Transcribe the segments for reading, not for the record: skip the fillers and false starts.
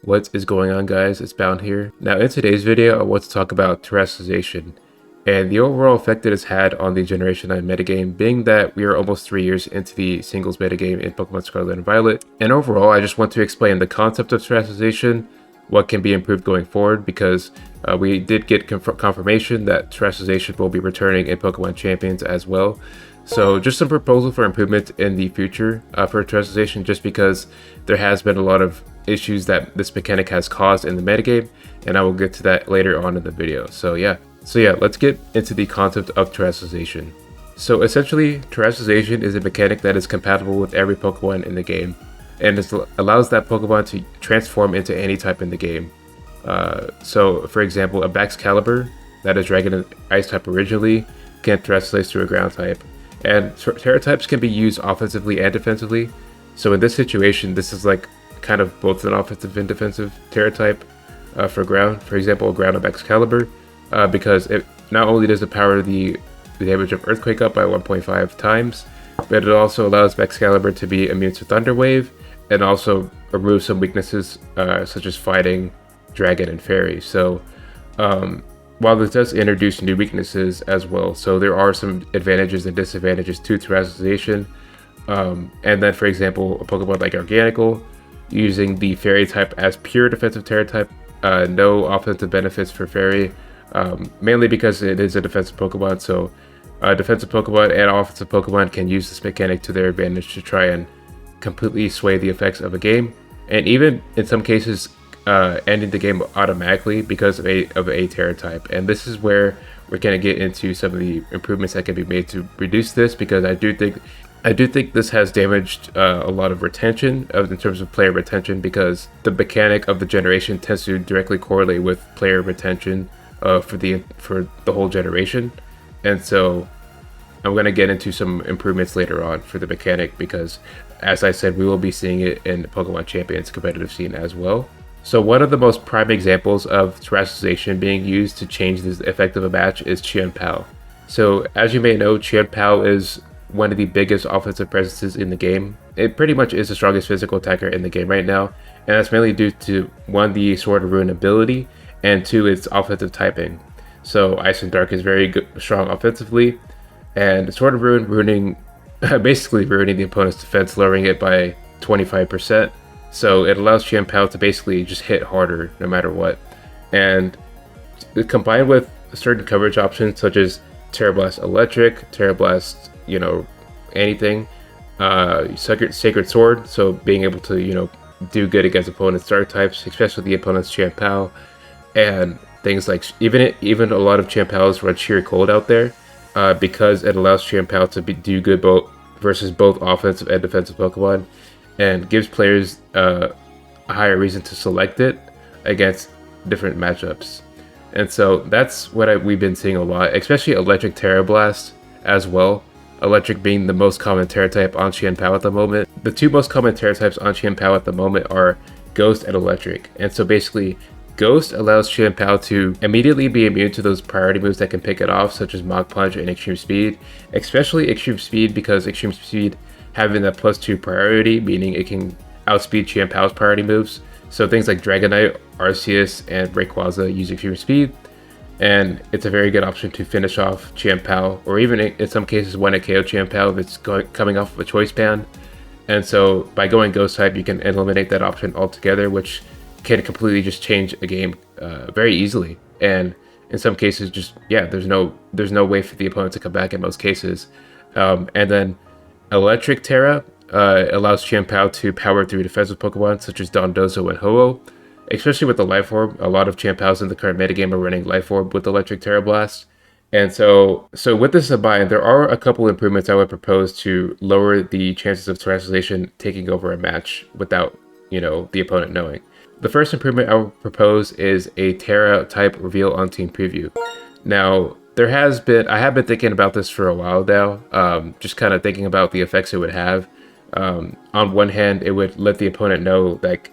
What is going on, guys? It's Bound here. Now in today's video I want to talk about Terastallization and the overall effect it has had on the Generation 9 metagame, being that we are almost 3 years into the singles metagame in Pokemon Scarlet and Violet. And overall I just want to explain the concept of Terastallization, what can be improved going forward, because we did get confirmation that Terastallization will be returning in Pokémon Champions as well. So just some proposal for improvement in the future for Terastallization, just because there has been a lot of issues that this mechanic has caused in the metagame, and I will get to that later on in the video. So yeah, let's get into the concept of Terastallization. So essentially, Terastallization is a mechanic that is compatible with every Pokemon in the game, and it allows that Pokemon to transform into any type in the game. So for example, a Baxcalibur that is Dragon and Ice type originally can Terastallize to a Ground type. And Terra types can be used offensively and defensively. So in this situation, this is like kind of both an offensive and defensive Terra type for ground. For example, ground of Excalibur, because it not only does it power the damage of Earthquake up by 1.5 times, but it also allows Excalibur to be immune to Thunder Wave, and also remove some weaknesses such as Fighting, Dragon, and Fairy. So while this does introduce new weaknesses as well, so there are some advantages and disadvantages to Terastallization. And then, for example, a Pokemon like Organical, using the Fairy type as pure defensive Terra type, no offensive benefits for Fairy, mainly because it is a defensive Pokemon. So defensive Pokemon and offensive Pokemon can use this mechanic to their advantage to try and completely sway the effects of a game, and even in some cases ending the game automatically because of a Terra type. And this is where we're going to get into some of the improvements that can be made to reduce this, because I do think this has damaged a lot of retention in terms of player retention, because the mechanic of the generation tends to directly correlate with player retention for the whole generation. And so I'm going to get into some improvements later on for the mechanic, because as I said, we will be seeing it in Pokemon Champions competitive scene as well. So one of the most prime examples of Terastallization being used to change the effect of a match is Chien-Pao. So as you may know, Chien-Pao is one of the biggest offensive presences in the game. It pretty much is the strongest physical attacker in the game right now, and that's mainly due to, one, the Sword of Ruin ability, and two, its offensive typing. So Ice and Dark is very strong offensively, and Sword of Ruin basically ruining the opponent's defense, lowering it by 25%. So it allows Chien-Pao to basically just hit harder no matter what. And combined with certain coverage options such as Terra Blast Electric, Terra Blast, anything, Sacred Sword, so being able to, do good against opponents' dark types, especially the opponent's Chien-Pao, and things like even a lot of Chien-Paos run Sheer Cold out there, because it allows Chien-Pao to do good versus both offensive and defensive Pokemon, and gives players a higher reason to select it against different matchups. And so that's what we've been seeing a lot, especially Electric Terra Blast as well. Electric being the most common Terra type on Chien-Pao at the moment. The two most common Terra types on Chien-Pao at the moment are Ghost and Electric. And so basically, Ghost allows Chien-Pao to immediately be immune to those priority moves that can pick it off, such as Mach Punch and Extreme Speed. Especially Extreme Speed, because Extreme Speed having that +2 priority, meaning it can outspeed Chien-Pao's priority moves. So things like Dragonite, Arceus, and Rayquaza use Extreme Speed, and it's a very good option to finish off Chien-Pao, or even in some cases when a KO Chien-Pao if it's coming off of a choice band. And so by going Ghost type, you can eliminate that option altogether, which can completely just change a game very easily. And in some cases, there's no way for the opponent to come back in most cases. And then Electric Terra allows Chien-Pao to power through defensive Pokemon such as Dondozo and Ho-Oh, especially with the Life Orb. A lot of Chien-Paos in the current metagame are running Life Orb with Electric Terra Blast. And so with this in mind, there are a couple improvements I would propose to lower the chances of Terastallization taking over a match without, the opponent knowing. The first improvement I would propose is a Terra type reveal on Team Preview. Now, I have been thinking about this for a while now, just kind of thinking about the effects it would have. On one hand, it would let the opponent know, like,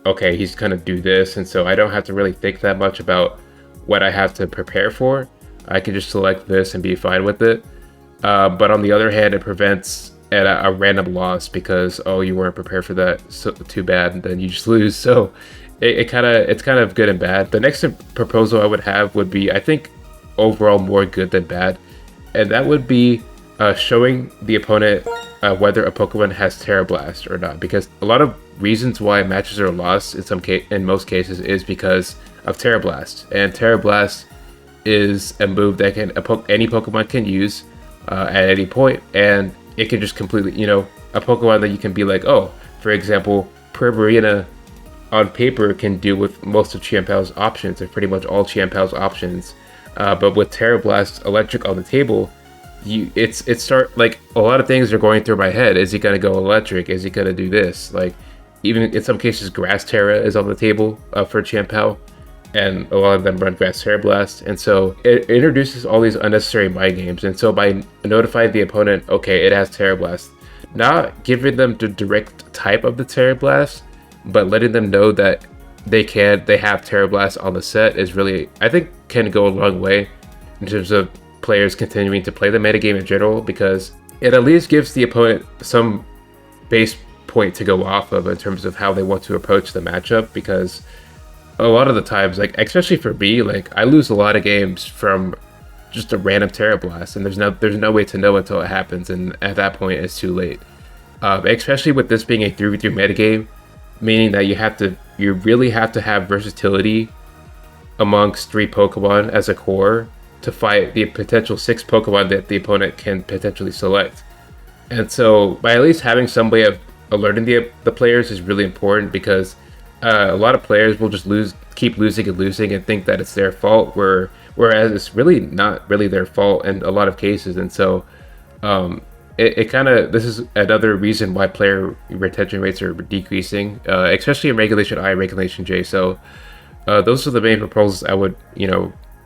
okay, he's going to do this, and so I don't have to really think that much about what I have to prepare for. I can just select this and be fine with it. But on the other hand, it prevents a random loss because, oh, you weren't prepared for that, so too bad, and then you just lose. So it's kind of good and bad. The next proposal I would have would be, I think, overall more good than bad, and that would be showing the opponent whether a Pokemon has Terra Blast or not, because a lot of reasons why matches are lost in most cases is because of Terra Blast, and Terra Blast is a move that any Pokemon can use at any point, and it can just completely, a Pokemon that you can be like, oh, for example, Primarina on paper can deal with most of Chian-Pao's options, or pretty much all Chian-Pao's options, but with Terra Blast Electric on the table, like a lot of things are going through my head. Is he gonna go electric? Is he gonna do this? Like, even in some cases, Grass Terra is on the table for Chian-Pao, and a lot of them run Grass Terra Blast, and so it introduces all these unnecessary mind games. And so by notifying the opponent, okay, it has Terra Blast, not giving them the direct type of the Terra Blast, but letting them know that they have Terra Blast on the set is really, I think, can go a long way in terms of players continuing to play the metagame in general, because it at least gives the opponent some base point to go off of in terms of how they want to approach the matchup. Because a lot of the times, like especially for me, like I lose a lot of games from just a random Terra Blast, and there's no way to know until it happens, and at that point it's too late. Especially with this being a 3v3 metagame, meaning that you really have to have versatility amongst 3 Pokemon as a core to fight the potential 6 Pokemon that the opponent can potentially select. And so by at least having some way of alerting the players is really important, because a lot of players will just keep losing and think that it's their fault, whereas it's really not really their fault in a lot of cases. And so this is another reason why player retention rates are decreasing, especially in Regulation I and Regulation J. So those are the main proposals I would,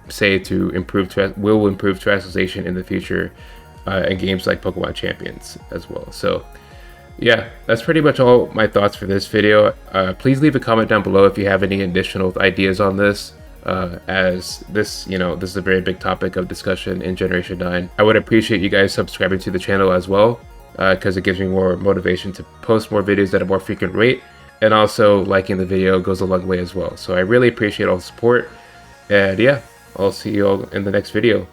say will improve Terastallization in the future in games like Pokémon Champions as well. So yeah, that's pretty much all my thoughts for this video. Please leave a comment down below if you have any additional ideas on this, as this is a very big topic of discussion in Generation 9. I would appreciate you guys subscribing to the channel as well, because it gives me more motivation to post more videos at a more frequent rate, and also liking the video goes a long way as well. So I really appreciate all the support, and yeah, I'll see you all in the next video.